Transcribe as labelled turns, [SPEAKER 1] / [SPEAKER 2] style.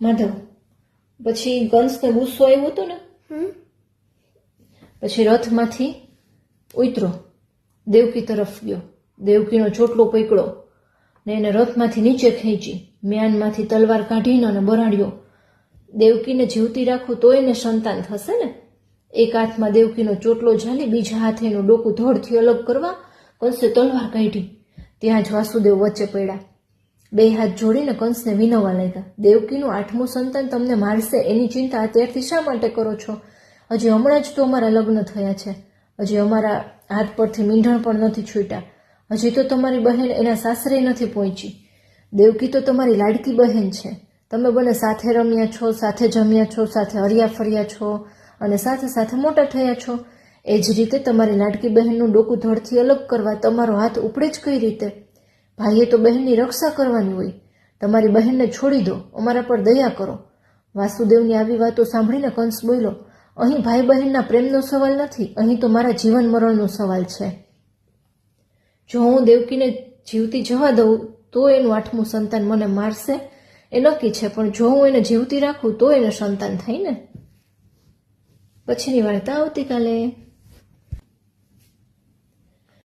[SPEAKER 1] માધવ, પછી કંસને ગુસ્સો આવ્યો હતો ને, પછી રથમાંથી ઉતરો, દેવકી તરફ ગયો, દેવકીનો ચોટલો પકડ્યો ને એને રથમાંથી નીચે ખેંચી, મ્યાનમાંથી તલવાર કાઢીને અને બરાડ્યો. દેવકીને જીવતી રાખું તો એને સંતાન થશે ને. એક હાથમાં દેવકીનો ચોટલો ઝાલી બીજા હાથે એનું ડોકું ધડથી અલગ કરવા કંસે તલવાર કાઢી. ત્યાં જ વાસુદેવ વચ્ચે પડ્યા. બે હાથ જોડીને કંસને વિનવવા લાગ્યા. દેવકીનું 8મું સંતાન તમને મારશે એની ચિંતા અત્યારથી શા માટે કરો છો? હજી હમણાં જ તો અમારા લગ્ન થયા છે. હજી અમારા હાથ પરથી મીંઢણ પણ નથી છૂટ્યા. હજી તો તમારી બહેન એના સાસરે નથી પહોંચી. દેવકી તો તમારી લાડકી બહેન છે. તમે બંને સાથે રમ્યા છો, સાથે જમ્યા છો, સાથે હર્યા ફર્યા છો અને સાથે સાથે મોટા થયા છો. એ જ રીતે તમારી લાડકી બહેનનું ડોકું ધડથી અલગ કરવા તમારો હાથ ઉપડે જ કઈ રીતે? ભાઈએ તો બહેનની રક્ષા કરવાની હોય. તમારી બહેનને છોડી દો, અમારા પર દયા કરો. વાસુદેવની આવી વાતો સાંભળીને કંસ બોલ્યો, અહીં ભાઈ બહેનના પ્રેમનો સવાલ નથી, અહીં તો મારા જીવન મરણનો સવાલ છે. જો હું દેવકીને જીવતી જવા દઉં તો એનું 8મું સંતાન મને મારશે એ નક્કી છે, પણ જો હું એને જીવતી રાખું તો એને સંતાન થાય ને. પછીની વાર્તા આવતીકાલે.